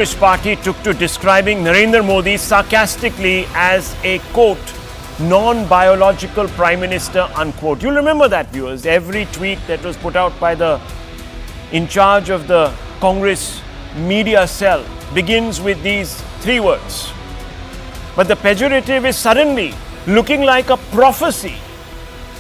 Congress party took to describing Narendra Modi sarcastically as a, quote, non-biological prime minister, unquote. You'll remember that, viewers. Every tweet that was put out by the in charge of the Congress media cell begins with these three words. But the pejorative is suddenly looking like a prophecy,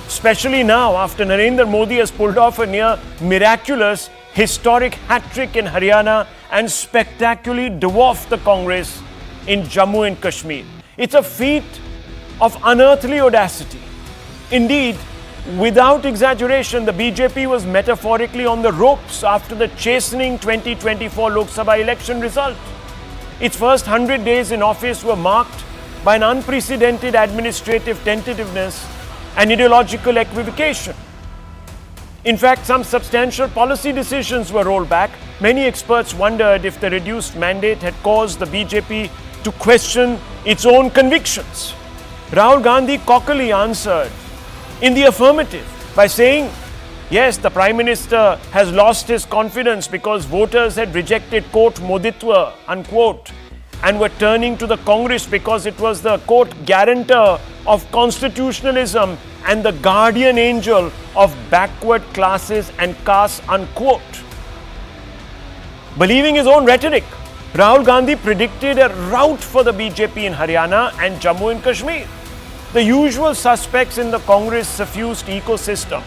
especially now after Narendra Modi has pulled off a near miraculous historic hat-trick in Haryana and spectacularly dwarfed the Congress in Jammu and Kashmir. It's a feat of unearthly audacity. Indeed, without exaggeration, the BJP was metaphorically on the ropes after the chastening 2024 Lok Sabha election result. Its first 100 days in office were marked by an unprecedented administrative tentativeness and ideological equivocation. In fact, some substantial policy decisions were rolled back. Many experts wondered if the reduced mandate had caused the BJP to question its own convictions. Rahul Gandhi cockily answered in the affirmative by saying, yes, the Prime Minister has lost his confidence because voters had rejected, quote, Moditwa, unquote, and were turning to the Congress because it was the, quote, guarantor of constitutionalism and the guardian angel of backward classes and castes, unquote. Believing his own rhetoric, Rahul Gandhi predicted a rout for the BJP in Haryana and Jammu and Kashmir. The usual suspects in the Congress suffused ecosystem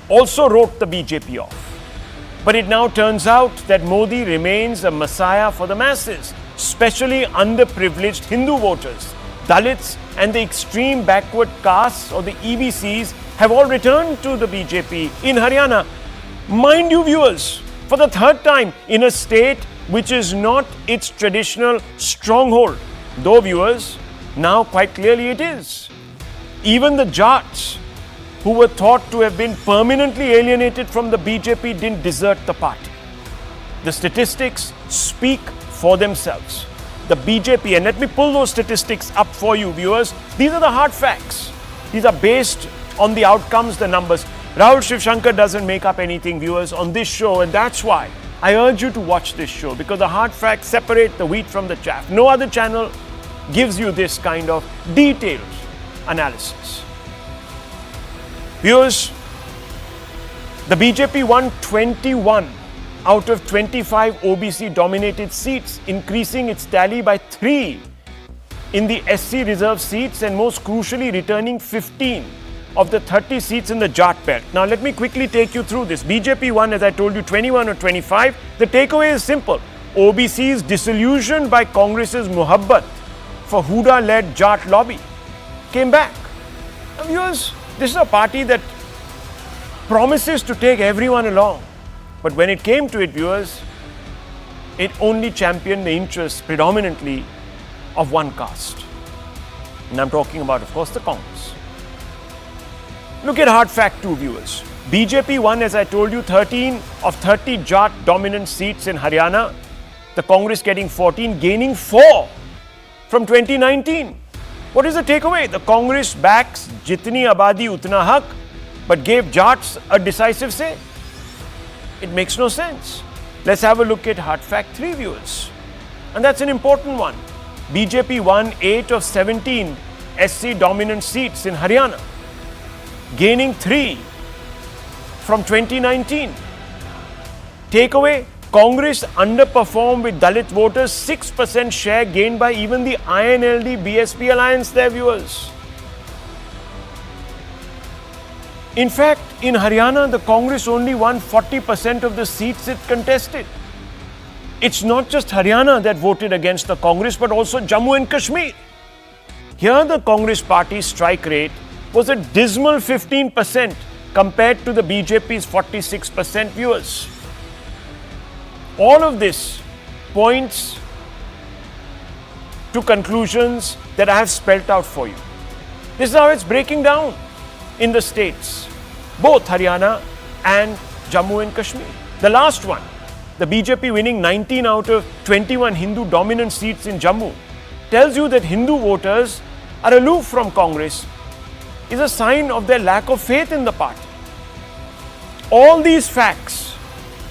also wrote the BJP off. But it now turns out that Modi remains a messiah for the masses, especially underprivileged Hindu voters. Dalits and the extreme backward castes or the EBCs have all returned to the BJP in Haryana. Mind you, viewers, for the third time in a state which is not its traditional stronghold. Though, viewers, now quite clearly it is. Even the Jats, who were thought to have been permanently alienated from the BJP, didn't desert the party. The statistics speak for themselves. The BJP, and let me pull those statistics up for you, viewers. These are the hard facts. These are based on the outcomes, the numbers. Rahul Shivshankar doesn't make up anything, viewers, on this show, and that's why I urge you to watch this show, because the hard facts separate the wheat from the chaff. No other channel gives you this kind of detailed analysis. Viewers, the BJP won 21 out of 25 OBC dominated seats, increasing its tally by 3 in the SC reserve seats and most crucially returning 15 of the 30 seats in the Jat belt. Now let me quickly take you through this. BJP won, as I told you, 21 or 25. The takeaway is simple. OBCs disillusioned by Congress's muhabbat for Huda-led Jat lobby came back. Now viewers, this is a party that promises to take everyone along. But when it came to it, viewers, it only championed the interests predominantly of one caste. And I'm talking about, of course, the Congress. Look at hard fact 2, viewers. BJP won, as I told you, 13 of 30 Jat dominant seats in Haryana. The Congress getting 14, gaining 4 from 2019. What is the takeaway? The Congress backs Jitni Abadi Utna Haq, but gave Jats a decisive say. It makes no sense. Let's have a look at hard fact 3, viewers. And that's an important one. BJP won 8 of 17 SC dominant seats in Haryana, gaining 3 from 2019. Takeaway, Congress underperformed with Dalit voters, 6% share gained by even the INLD BSP alliance there, viewers. In fact, in Haryana, the Congress only won 40% of the seats it contested. It's not just Haryana that voted against the Congress, but also Jammu and Kashmir. Here, the Congress party's strike rate was a dismal 15% compared to the BJP's 46%, viewers. All of this points to conclusions that I have spelt out for you. This is how it's breaking down in the states, both Haryana and Jammu and Kashmir. The last one, the BJP winning 19 out of 21 Hindu dominant seats in Jammu, tells you that Hindu voters are aloof from Congress, is a sign of their lack of faith in the party. All these facts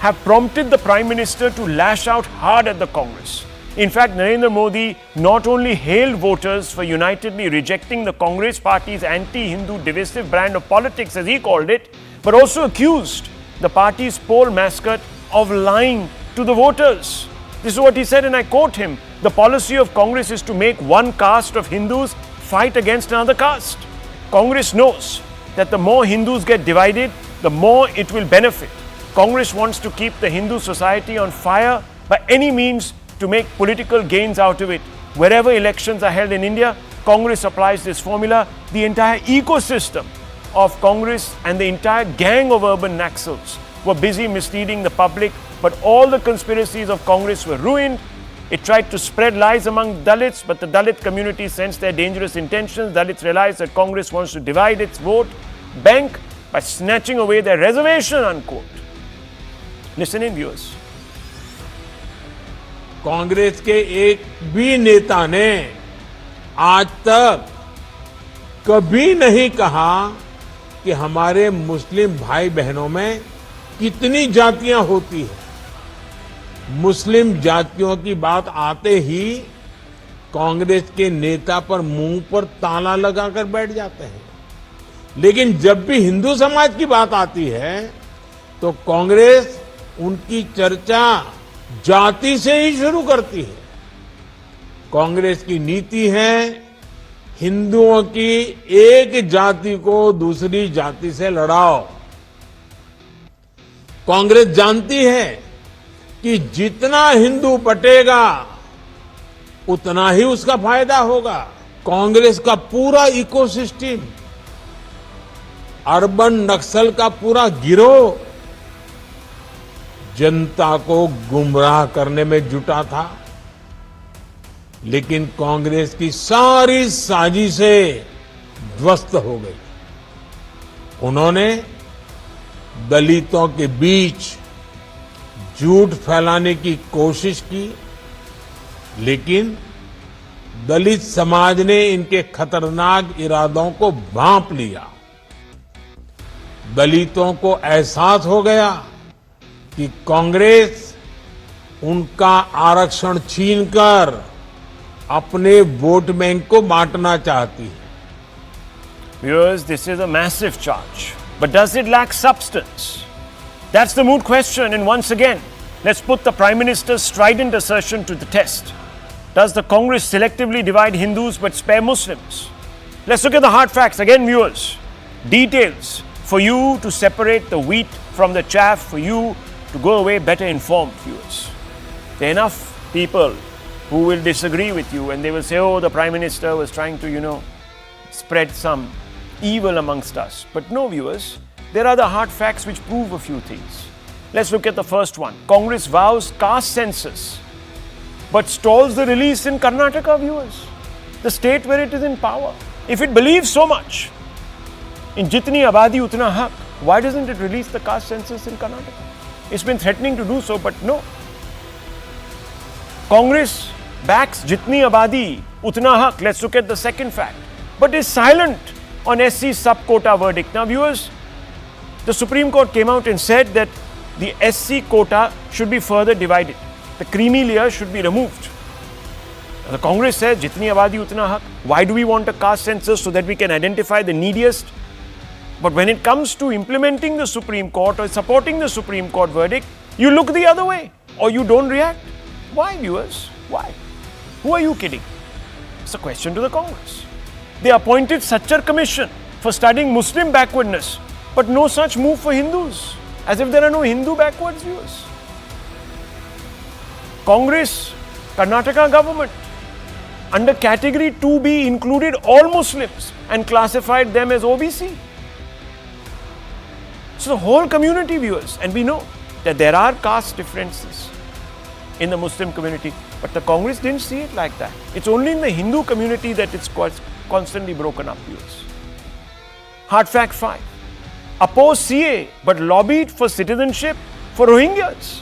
have prompted the Prime Minister to lash out hard at the Congress. In fact, Narendra Modi not only hailed voters for unitedly rejecting the Congress party's anti-Hindu divisive brand of politics, as he called it, but also accused the party's poll mascot of lying to the voters. This is what he said, and I quote him: "The policy of Congress is to make one caste of Hindus fight against another caste. Congress knows that the more Hindus get divided, the more it will benefit. Congress wants to keep the Hindu society on fire by any means to make political gains out of it. Wherever elections are held in India, Congress applies this formula. The entire ecosystem of Congress and the entire gang of urban Naxals were busy misleading the public, but all the conspiracies of Congress were ruined. It tried to spread lies among Dalits, but the Dalit community sensed their dangerous intentions. Dalits realized that Congress wants to divide its vote bank by snatching away their reservation," unquote. Listen in, viewers. Congress के एक भी नेता ने आज तक कभी नहीं कहा कि हमारे मुस्लिम भाई बहनों में कितनी जातियां होती हैं। मुस्लिम जातियों की बात आते ही कांग्रेस के नेता पर मुंह पर ताला लगाकर बैठ जाते हैं, लेकिन जब भी हिंदू समाज की बात आती है तो कांग्रेस उनकी चर्चा जाति से ही शुरू करती है। कांग्रेस की नीति है हिंदुओं की एक जाति को दूसरी जाति से लड़ाओ। कांग्रेस जानती है कि जितना हिंदू बटेगा उतना ही उसका फायदा होगा। कांग्रेस का पूरा इकोसिस्टम, अर्बन नक्सल का पूरा गिरोह जनता को गुमराह करने में जुटा था, लेकिन कांग्रेस की सारी साजिशें ध्वस्त हो गई। उन्होंने दलितों के बीच झूठ फैलाने की कोशिश की, लेकिन दलित समाज ने इनके खतरनाक इरादों को भांप लिया। दलितों को एहसास हो गया कि कांग्रेस उनका आरक्षण छीनकर अपने वोट बैंक को बांटना चाहती है। Viewers, this is a massive charge. But does it lack substance? That's the moot question. And once again, let's put the Prime Minister's strident assertion to the test. Does the Congress selectively divide Hindus but spare Muslims? Let's look at the hard facts. Again, viewers, details for you to separate the wheat from the chaff, for you to go away better informed, viewers. There are enough people who will disagree with you and they will say, "Oh, the Prime Minister was trying to, spread some evil amongst us." But no, viewers, there are the hard facts which prove a few things. Let's look at the first one. Congress vows caste census but stalls the release in Karnataka, viewers, the state where it is in power. If it believes so much in Jitni Abadi Utna Haq, why doesn't it release the caste census in Karnataka? It's been threatening to do so, but no. Congress backs Jitni Abadi Utna Haq. Let's look at the second fact. But is silent on SC sub-quota verdict. Now, viewers, the Supreme Court came out and said that the SC quota should be further divided. The creamy layer should be removed. The Congress says, Jitni Abadi Utna Haq. Why do we want a caste census? So that we can identify the neediest. But when it comes to implementing the Supreme Court or supporting the Supreme Court verdict, you look the other way or you don't react. Why, viewers? Why? Who are you kidding? It's a question to the Congress. They appointed Sachar Commission for studying Muslim backwardness, but no such move for Hindus, as if there are no Hindu backwards, viewers. Congress, Karnataka government, under category 2B included all Muslims and classified them as OBC. So the whole community, viewers, and we know that there are caste differences in the Muslim community, but the Congress didn't see it like that. It's only in the Hindu community that it's constantly broken up, viewers. Hard fact 5. Opposed CA but lobbied for citizenship for Rohingyas.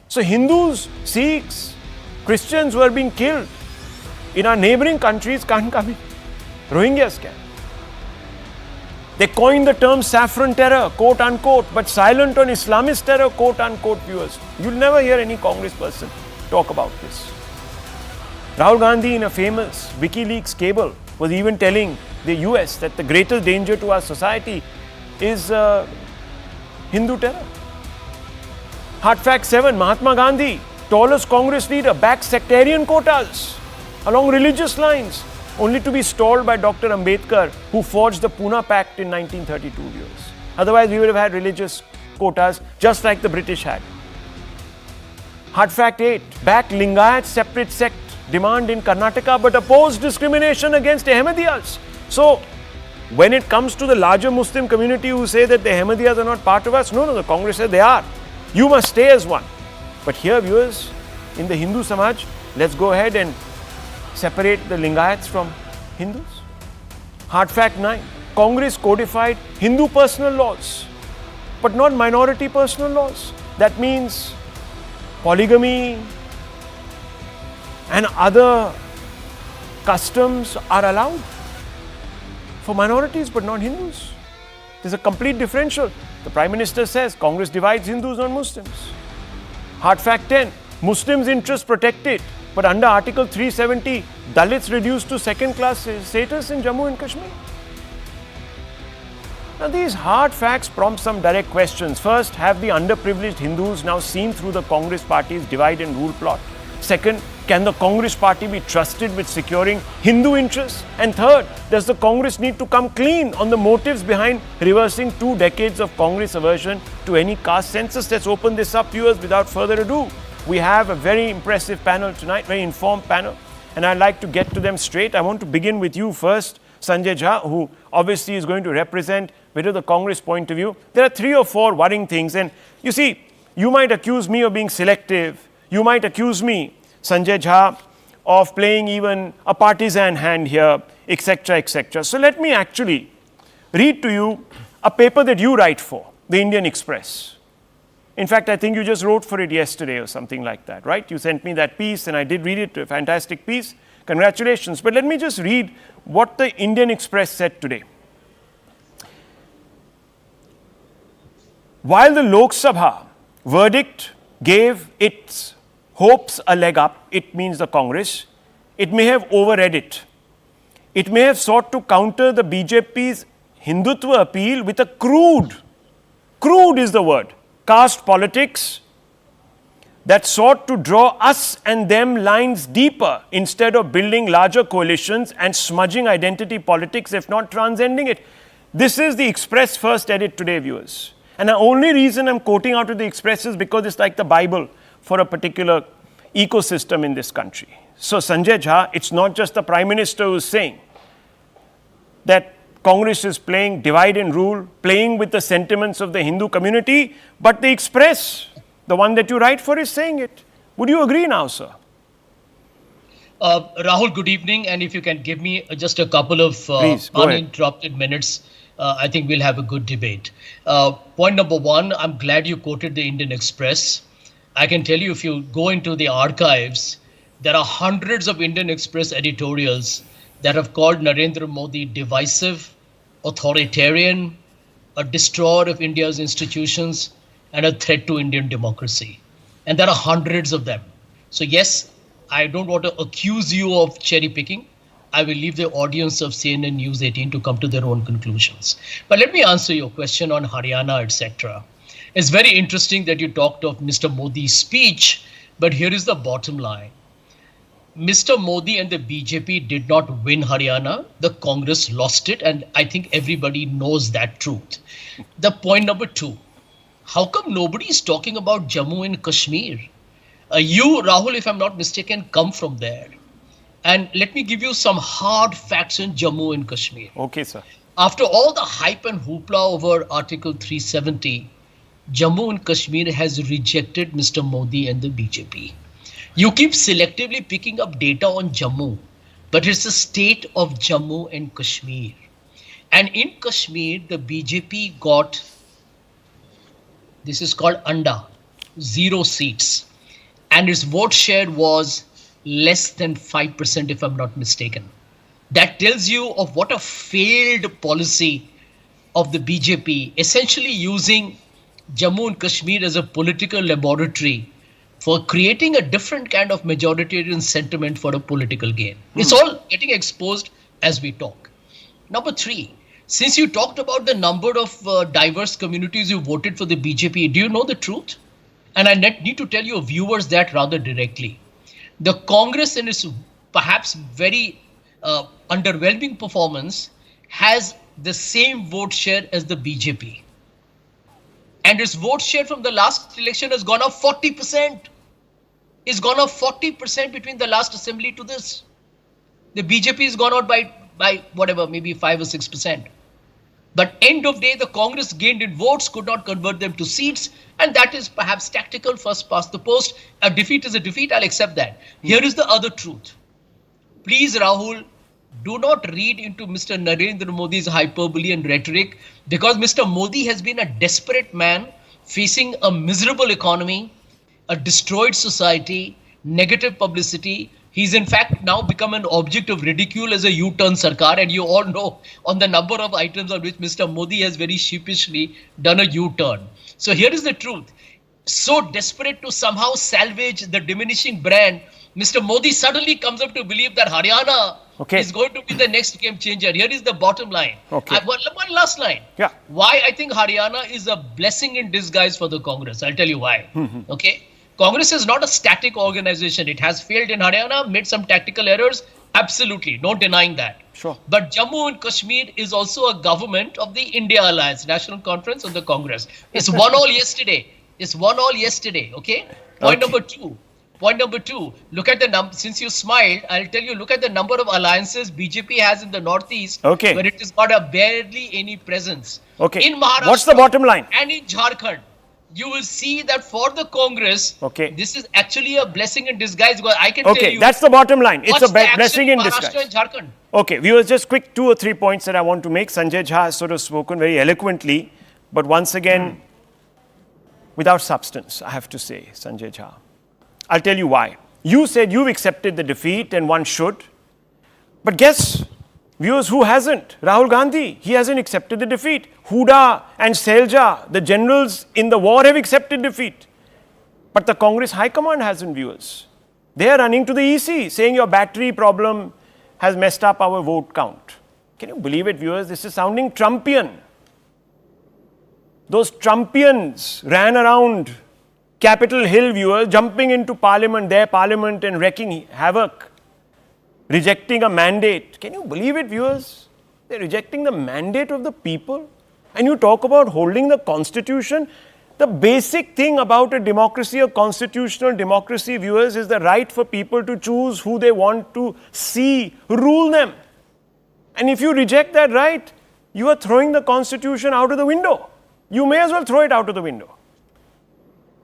So Hindus, Sikhs, Christians who are being killed in our neighboring countries can't come in. Rohingyas can. They coined the term saffron terror, quote unquote, but silent on Islamist terror, quote unquote, viewers. You'll never hear any Congress person talk about this. Rahul Gandhi, in a famous WikiLeaks cable, was even telling the US that the greatest danger to our society is Hindu terror. Hard fact 7, Mahatma Gandhi, tallest Congress leader, backed sectarian quotas along religious lines, only to be stalled by Dr. Ambedkar, who forged the Pune Pact in 1932 years. Otherwise, we would have had religious quotas just like the British had. Hard fact 8, backed Lingayat separate sect demand in Karnataka but opposed discrimination against Ahmadiyas. So, when it comes to the larger Muslim community who say that the Ahmadiyas are not part of us, no, the Congress said they are. You must stay as one. But here, viewers, in the Hindu Samaj, let's go ahead and separate the Lingayats from Hindus. Hard fact 9, Congress codified Hindu personal laws, but not minority personal laws. That means polygamy and other customs are allowed for minorities, but not Hindus. There's a complete differential. The Prime Minister says Congress divides Hindus on Muslims. Hard fact 10, Muslims' interests protected, but under Article 370, Dalits reduced to second-class status in Jammu and Kashmir. Now, these hard facts prompt some direct questions. First, have the underprivileged Hindus now seen through the Congress party's divide and rule plot? Second, can the Congress party be trusted with securing Hindu interests? And third, does the Congress need to come clean on the motives behind reversing 2 decades of Congress aversion to any caste census? Let's open this up, viewers, without further ado. We have a very impressive panel tonight, very informed panel, and I'd like to get to them straight. I want to begin with you first, Sanjay Jha, who obviously is going to represent a bit of the Congress point of view. There are 3 or 4 worrying things, and you see, you might accuse me of being selective. You might accuse me, Sanjay Jha, of playing even a partisan hand here, etc., etc. So let me actually read to you a paper that you write for, the Indian Express. In fact, I think you just wrote for it yesterday or something like that, right? You sent me that piece and I did read it, a fantastic piece. Congratulations. But let me just read what the Indian Express said today. While the Lok Sabha verdict gave its hopes a leg up, it means the Congress, it may have overread it. It may have sought to counter the BJP's Hindutva appeal with a crude is the word, caste politics that sought to draw us and them lines deeper instead of building larger coalitions and smudging identity politics, if not transcending it. This is the Express first edit today, viewers. And the only reason I'm quoting out of the Express is because it's like the Bible for a particular ecosystem in this country. So Sanjay Jha, it's not just the Prime Minister who's saying that Congress is playing divide and rule, playing with the sentiments of the Hindu community, but the Express, the one that you write for, is saying it. Would you agree now, sir? Rahul, good evening. And if you can give me just a couple of uninterrupted minutes, I think we'll have a good debate. Point number 1, I'm glad you quoted the Indian Express. I can tell you, if you go into the archives, there are hundreds of Indian Express editorials that have called Narendra Modi divisive, authoritarian, a destroyer of India's institutions, and a threat to Indian democracy. And there are hundreds of them. So yes, I don't want to accuse you of cherry picking. I will leave the audience of CNN News 18 to come to their own conclusions. But let me answer your question on Haryana, etc. It's very interesting that you talked of Mr. Modi's speech, but here is the bottom line. Mr. Modi and the BJP did not win Haryana. The Congress lost it, and I think everybody knows that truth. The point number 2, how come nobody is talking about Jammu and Kashmir? You, Rahul, if I'm not mistaken, come from there. And let me give you some hard facts on Jammu and Kashmir. Okay, sir. After all the hype and hoopla over Article 370, Jammu and Kashmir has rejected Mr. Modi and the BJP. You keep selectively picking up data on Jammu, but it's the state of Jammu and Kashmir. And in Kashmir, the BJP got, this is called Anda, 0 seats. And its vote share was less than 5%, if I'm not mistaken. That tells you of what a failed policy of the BJP essentially using Jammu and Kashmir as a political laboratory for creating a different kind of majoritarian sentiment for a political gain. It's all getting exposed as we talk. Number three, since you talked about the number of diverse communities who voted for the BJP, do you know the truth? And I need to tell your viewers that rather directly. The Congress, in its perhaps very underwhelming performance, has the same vote share as the BJP. And its vote share from the last election has gone up 40%. It's gone up 40% between the last assembly to this. The BJP has gone out by whatever, maybe 5 or 6%. But end of day, the Congress gained in votes, could not convert them to seats. And that is perhaps tactical, first past the post. A defeat is a defeat, I'll accept that. Here is the other truth. Please, Rahul, do not read into Mr. Narendra Modi's hyperbole and rhetoric, because Mr. Modi has been a desperate man facing a miserable economy, a destroyed society, negative publicity. He's in fact now become an object of ridicule as a U-turn Sarkar, and you all know on the number of items on which Mr. Modi has very sheepishly done a U-turn. So here is the truth. So desperate to somehow salvage the diminishing brand, Mr. Modi suddenly comes up to believe that Haryana is going to be the next game changer. Here is the bottom line. One last line. Why I think Haryana is a blessing in disguise for the Congress. I'll tell you why. Okay. Congress is not a static organization. It has failed in Haryana, made some tactical errors. Absolutely. No denying that. Sure. But Jammu and Kashmir is also a government of the India Alliance, National Conference of the Congress. It's won all yesterday. It's won all yesterday. Okay. Point number two, look at the number. Since you smiled, I'll tell you, look at the number of alliances BJP has in the Northeast, where it has got a barely any presence. In Maharashtra, what's the bottom line? And in Jharkhand, you will see that for the Congress, this is actually a blessing in disguise. Because I can tell you, that's the bottom line. It's a blessing in disguise. And Jharkhand. Okay, viewers, just quick 2 or 3 points that I want to make. Sanjay Jha has sort of spoken very eloquently, but once again, without substance, I have to say, Sanjay Jha. I'll tell you why. You said you've accepted the defeat and one should. But guess, viewers, who hasn't? Rahul Gandhi, he hasn't accepted the defeat. Huda and Selja, the generals in the war, have accepted defeat. But the Congress High Command hasn't, viewers. They are running to the EC, saying your battery problem has messed up our vote count. Can you believe it, viewers? This is sounding Trumpian. Those Trumpians ran around Capitol Hill, viewers, jumping into Parliament, their Parliament, and wreaking havoc, rejecting a mandate. Can you believe it, viewers? They're rejecting the mandate of the people. And you talk about holding the Constitution. The basic thing about a democracy, a constitutional democracy, viewers, is the right for people to choose who they want to see rule them. And if you reject that right, you are throwing the Constitution out of the window. You may as well throw it out of the window.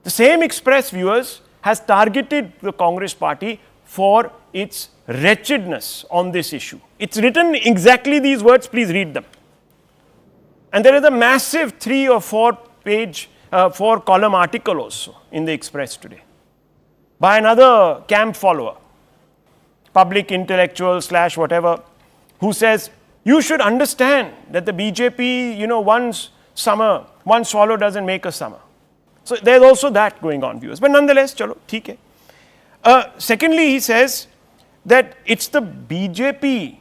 The same Express, viewers, has targeted the Congress party for its wretchedness on this issue. It's written exactly these words, please read them. And there is a massive 3 or 4 page, 4 column article also in the Express today by another camp follower, public intellectual / whatever, who says, you should understand that the BJP, one swallow doesn't make a summer. So there's also that going on, viewers. But nonetheless, chalo, theek hai. Secondly, he says that it's the BJP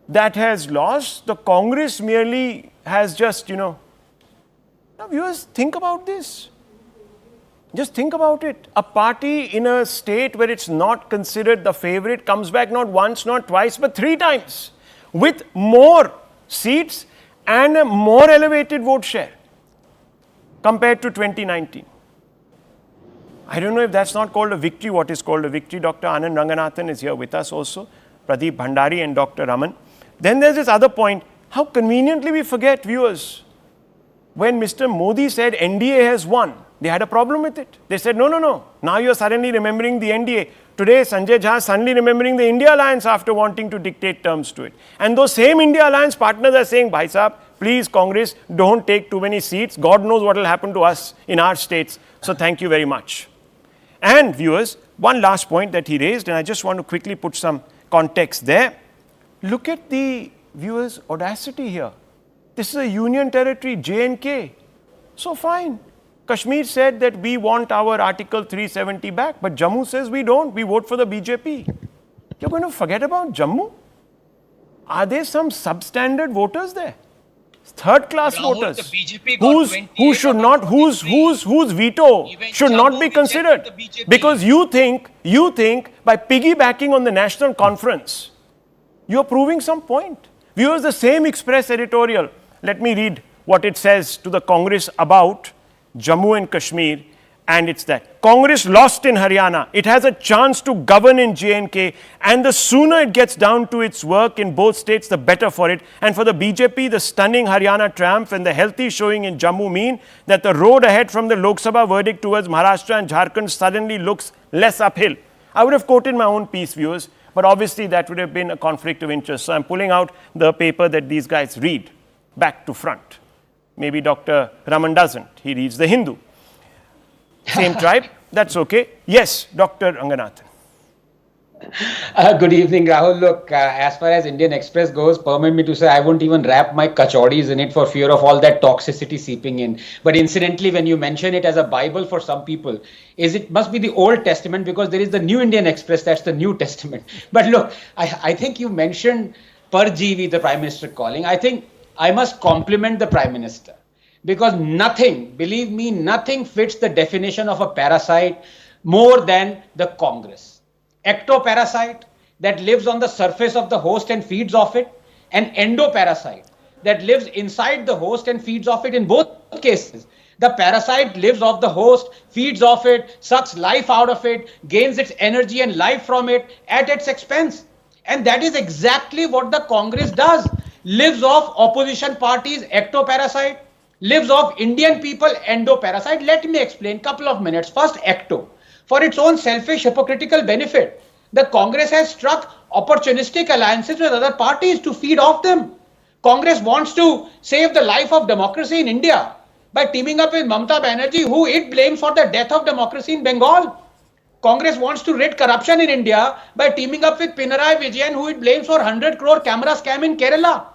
that has lost. The Congress merely has just, Now, viewers, think about this. Just think about it. A party in a state where it's not considered the favorite comes back not once, not twice, but 3 times with more seats and a more elevated vote share compared to 2019. I don't know if that's not called a victory. What is called a victory? Dr. Anand Ranganathan is here with us also, Pradeep Bhandari and Dr. Raman. Then there's this other point. How conveniently we forget, viewers, when Mr. Modi said NDA has won, they had a problem with it. They said, no. Now you're suddenly remembering the NDA. Today, Sanjay Jha is suddenly remembering the India Alliance after wanting to dictate terms to it. And those same India Alliance partners are saying, Bhai Sahab, please, Congress, don't take too many seats. God knows what will happen to us in our states. So thank you very much. And viewers, one last point that he raised, and I just want to quickly put some context there. Look at the, viewers, audacity here. This is a union territory, J&K. So fine. Kashmir said that we want our Article 370 back, but Jammu says we don't. We vote for the BJP. You're going to forget about Jammu? Are there some substandard voters there? Third-class Rahul, voters the BJP got 28 who should not, whose veto Even should Jammu not be rejected considered, the BJP. because you think by piggybacking on the national conference, you're proving some point. Viewers, the same Express editorial. Let me read what it says to the Congress about Jammu and Kashmir, and it's that Congress lost in Haryana. It has a chance to govern in J&K, and the sooner it gets down to its work in both states, the better for it. And for the BJP, the stunning Haryana triumph and the healthy showing in Jammu mean that the road ahead from the Lok Sabha verdict towards Maharashtra and Jharkhand suddenly looks less uphill. I would have quoted my own piece, viewers, but obviously that would have been a conflict of interest. So I'm pulling out the paper that these guys read back to front. Maybe Dr. Raman doesn't. He reads the Hindu. Same tribe, that's okay. Yes, Dr. Ranganathan. Good evening, Rahul. Look, as far as Indian Express goes, permit me to say I won't even wrap my kachodis in it for fear of all that toxicity seeping in. But incidentally, when you mention it as a Bible for some people, it must be the Old Testament, because there is the New Indian Express, that's the New Testament. But look, I think you mentioned Parjeevi, the Prime Minister calling. I think I must compliment the Prime Minister, because nothing, believe me, nothing fits the definition of a parasite more than the Congress. Ectoparasite that lives on the surface of the host and feeds off it, and endoparasite that lives inside the host and feeds off it. In both cases, the parasite lives off the host, feeds off it, sucks life out of it, gains its energy and life from it at its expense. And that is exactly what the Congress does. Lives off opposition parties, ectoparasite, lives off Indian people, endoparasite. Let me explain, couple of minutes. First, ecto. For its own selfish, hypocritical benefit, the Congress has struck opportunistic alliances with other parties to feed off them. Congress wants to save the life of democracy in India by teaming up with Mamata Banerjee, who it blames for the death of democracy in Bengal. Congress wants to rid corruption in India by teaming up with Pinarayi Vijayan, who it blames for 100 crore camera scam in Kerala.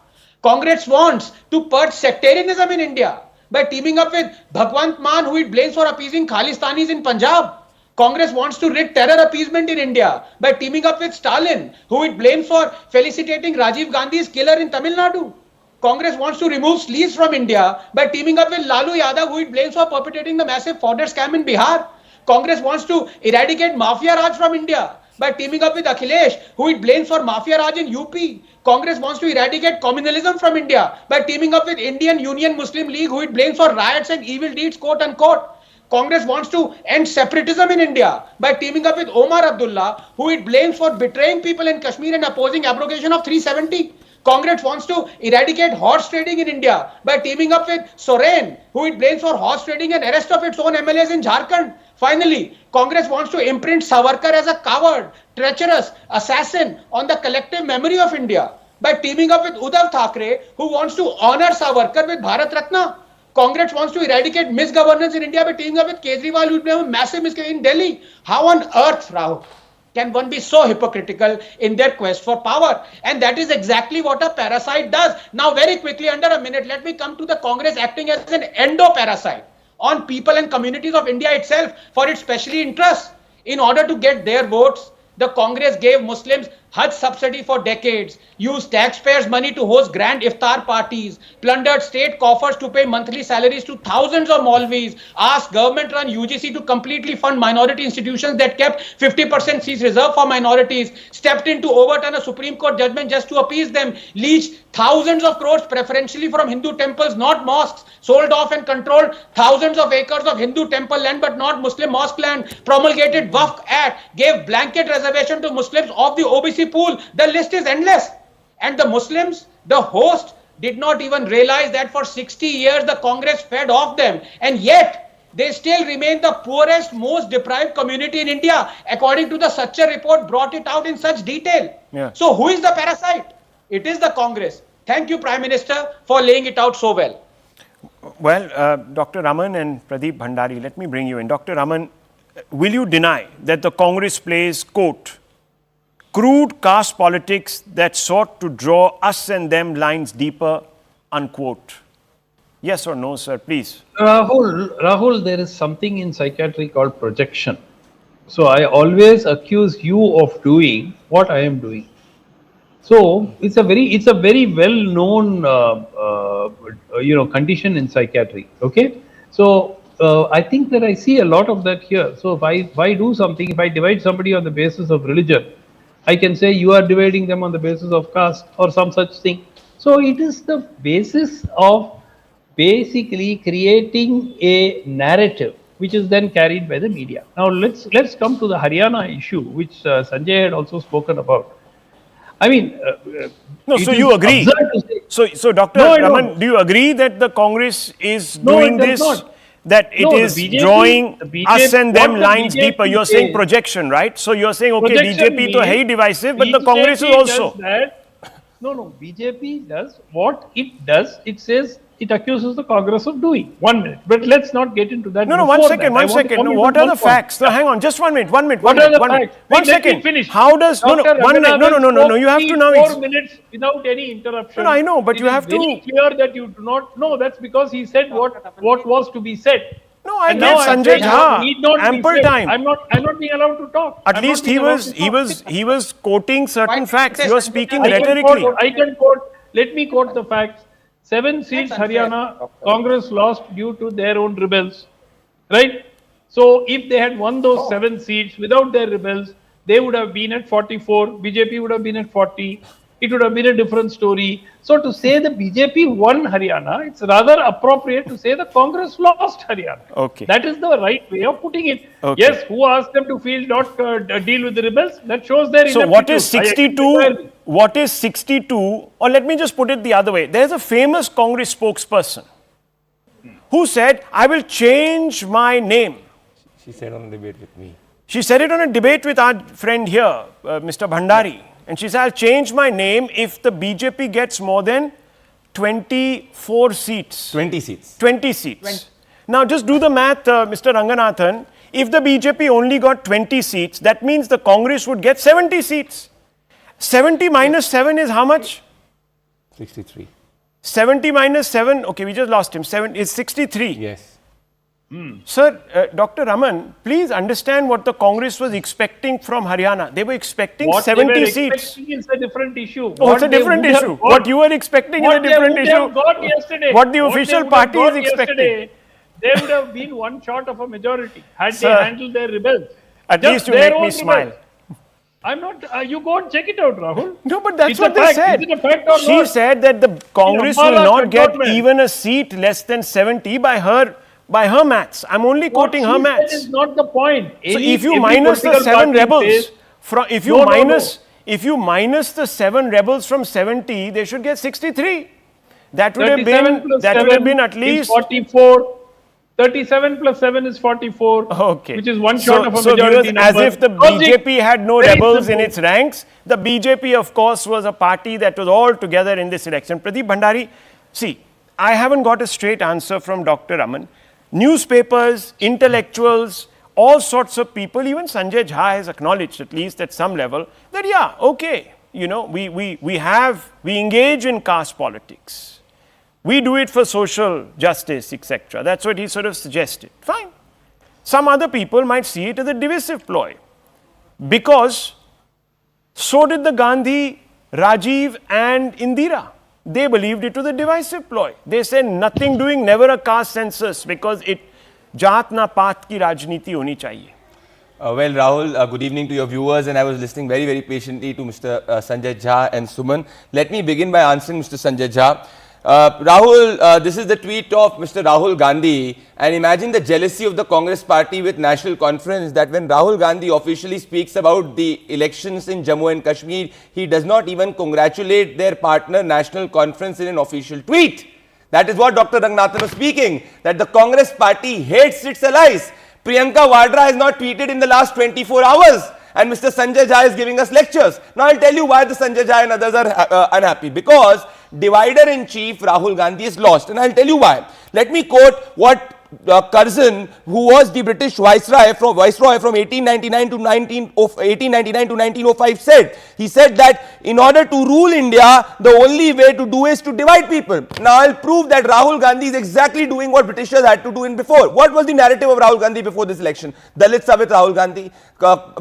Congress wants to purge sectarianism in India by teaming up with Bhagwant Mann, who it blames for appeasing Khalistanis in Punjab. Congress wants to rid terror appeasement in India by teaming up with Stalin, who it blames for felicitating Rajiv Gandhi's killer in Tamil Nadu. Congress wants to remove sleaze from India by teaming up with Lalu Yadav, who it blames for perpetrating the massive fodder scam in Bihar. Congress wants to eradicate Mafia Raj from India by teaming up with Akhilesh, who it blames for Mafia Raj in UP. Congress wants to eradicate communalism from India by teaming up with Indian Union Muslim League, who it blames for riots and evil deeds, quote unquote. Congress wants to end separatism in India by teaming up with Omar Abdullah, who it blames for betraying people in Kashmir and opposing abrogation of 370. Congress wants to eradicate horse trading in India by teaming up with Soren, who it blames for horse trading and arrest of its own MLAs in Jharkhand. Finally, Congress wants to imprint Savarkar as a coward, treacherous, assassin on the collective memory of India by teaming up with Uddhav Thackeray, who wants to honor Savarkar with Bharat Ratna. Congress wants to eradicate misgovernance in India by teaming up with Kejriwal, who will have a massive misgovernance in Delhi. How on earth, Rahul, can one be so hypocritical in their quest for power? And that is exactly what a parasite does. Now, very quickly, under a minute, let me come to the Congress acting as an endoparasite on people and communities of India itself for its special interests. In order to get their votes, the Congress gave Muslims Hajj subsidy for decades, used taxpayers' money to host grand iftar parties, plundered state coffers to pay monthly salaries to thousands of Maulvis, asked government-run UGC to completely fund minority institutions that kept 50% seats reserved for minorities, stepped in to overturn a Supreme Court judgment just to appease them, leached thousands of crores preferentially from Hindu temples, not mosques, sold off and controlled thousands of acres of Hindu temple land but not Muslim mosque land, promulgated Waqf Act, gave blanket reservation to Muslims of the OBC pool. The list is endless. And the Muslims, the host, did not even realize that for 60 years the Congress fed off them. And yet, they still remain the poorest, most deprived community in India, according to the Satcher report, brought it out in such detail. Yeah. So who is the parasite? It is the Congress. Thank you, Prime Minister, for laying it out so well. Well, Dr. Raman and Pradeep Bhandari, let me bring you in. Dr. Raman, will you deny that the Congress plays, quote, crude caste politics that sought to draw us and them lines deeper unquote. Yes or no, sir, please. Rahul, there is something in psychiatry called projection. So I always accuse you of doing what I am doing. So it's a very well known condition in psychiatry. Okay, so I think that I see a lot of that here. So if I do something, if I divide somebody on the basis of religion, I can say you are dividing them on the basis of caste or some such thing. So it is the basis of basically creating a narrative which is then carried by the media. Now let's come to the Haryana issue, which Sanjay had also spoken about. I mean, no. So you agree? So Dr. Raman, do you agree that the Congress is doing this? Not. That it is BJP, drawing us and them lines deeper. You're saying projection, right? So you're saying, okay, BJP to hai divisive, but the Congress is also. No. BJP does what it does. It says it accuses the Congress of doing. 1 minute. But let's not get into that. No, one second. No, what are the facts? So hang on, just 1 minute. One second. Finish. How does no? You have to now. 4 minutes without any interruption. No, I know, but you have to. It's very clear that you do not. No, that's because he said what was to be said. No, I gave Sanjay Jha ample time. I'm not being allowed to talk. At least he was quoting certain facts. You are speaking rhetorically. I can quote. Let me quote the facts. 7 seats Haryana Congress lost due to their own rebels, right? So if they had won those 7 seats without their rebels, they would have been at 44. BJP would have been at 40. It would have been a different story. So to say the BJP won Haryana, it's rather appropriate to say the Congress lost Haryana. Okay. That is the right way of putting it. Okay. Yes, who asked them to deal with the rebels? That shows their ineptitude. So what is 62? What is 62? Or let me just put it the other way. There's a famous Congress spokesperson who said, I will change my name. She said on a debate with me. She said it on a debate with our friend here, Mr. Bhandari. And she said, I'll change my name if the BJP gets more than 24 seats. 20 seats. 20 seats. Now just do the math, Mr. Ranganathan. If the BJP only got 20 seats, that means the Congress would get 70 seats. 70 minus 7 is how much? 63. 70 minus 7, okay, we just lost him. 7 is 63. Yes. Sir, Dr. Raman, please understand what the Congress was expecting from Haryana. They were expecting 70 seats. What expecting is a different issue. Oh, it's a different issue. What you were expecting is a different issue. What the official party is expecting. They would have been one short of a majority had they handled their rebels. At least you make me smile. I'm not. You go and check it out, Rahul. No, but that's what they said. Is it a fact or She not? said that the Congress will not get even a seat less than 70 by her maths. I'm only quoting her maths. That is not the point. So if you minus the 7 rebels, if you minus the 7 rebels from 70, they should get 63. That would have been at least 44. 37 plus 7 is 44, okay. Which is one short of a majority viewers, number. As if the BJP had no rebels in its ranks. The BJP, of course, was a party that was all together in this election. Pradeep Bhandari, see, I haven't got a straight answer from Dr. Raman. Newspapers, intellectuals, all sorts of people, even Sanjay Jha has acknowledged, at least at some level, that yeah, okay, you know, we engage in caste politics. We do it for social justice, etc. That's what he sort of suggested. Fine. Some other people might see it as a divisive ploy. Because so did the Gandhi, Rajiv and Indira. They believed it was a divisive ploy. They said nothing doing, never a caste census because it jaat na paat ki rajniti honi chahiye. Well, Rahul, good evening to your viewers, and I was listening very, very patiently to Mr. Sanjay Jha and Suman. Let me begin by answering Mr. Sanjay Jha. Rahul, this is the tweet of Mr. Rahul Gandhi, and imagine the jealousy of the Congress party with National Conference that when Rahul Gandhi officially speaks about the elections in Jammu and Kashmir, he does not even congratulate their partner National Conference in an official tweet. That is what Dr. Ranganathan was speaking, that the Congress party hates its allies. Priyanka Vadra has not tweeted in the last 24 hours. And Mr. Sanjay Jha is giving us lectures. Now I'll tell you why the Sanjay Jha and others are unhappy. Because divider-in-chief Rahul Gandhi is lost. And I'll tell you why. Let me quote what Curzon, who was the British Viceroy from 1899 to 1905 said. He said that in order to rule India, the only way to do is to divide people. Now I'll prove that Rahul Gandhi is exactly doing what Britishers had to do in before. What was the narrative of Rahul Gandhi before this election? Dalits are with Rahul Gandhi,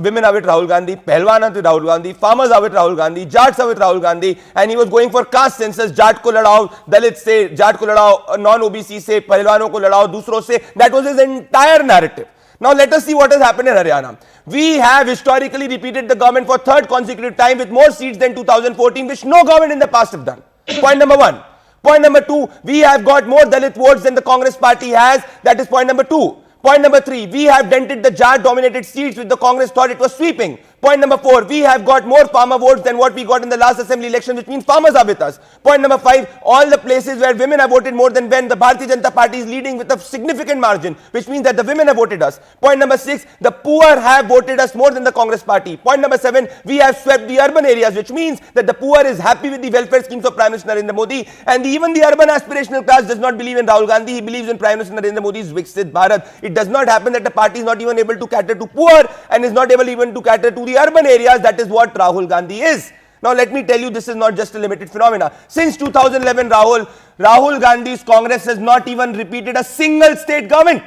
women are with Rahul Gandhi, Pehlwan are with Rahul Gandhi, farmers are with Rahul Gandhi, Jats are with Rahul Gandhi, and he was going for caste census. Jat ko ladao, Dalit se, Jat ko ladao, non-OBC se, Pehlwano ko ladao, dusro se. That was his entire narrative. Now let us see what has happened in Haryana. We have historically repeated the government for third consecutive time with more seats than 2014, which no government in the past have done. Point number one. Point number two, we have got more Dalit votes than the Congress party has. That is point number two. Point number three, we have dented the Jat-dominated seats which the Congress thought it was sweeping. Point number four, we have got more farmer votes than what we got in the last assembly election, which means farmers are with us. Point number five, all the places where women have voted more than men, the Bharatiya Janata Party is leading with a significant margin, which means that the women have voted us. Point number six, the poor have voted us more than the Congress party. Point number seven, we have swept the urban areas, which means that the poor is happy with the welfare schemes of Prime Minister Narendra Modi, and even the urban aspirational class does not believe in Rahul Gandhi. He believes in Prime Minister Narendra Modi's Viksit Bharat. It does not happen that the party is not even able to cater to poor and is not able even to cater to the urban areas. That is what Rahul Gandhi is. Now let me tell you, this is not just a limited phenomena. Since 2011, Rahul Gandhi's Congress has not even repeated a single state government.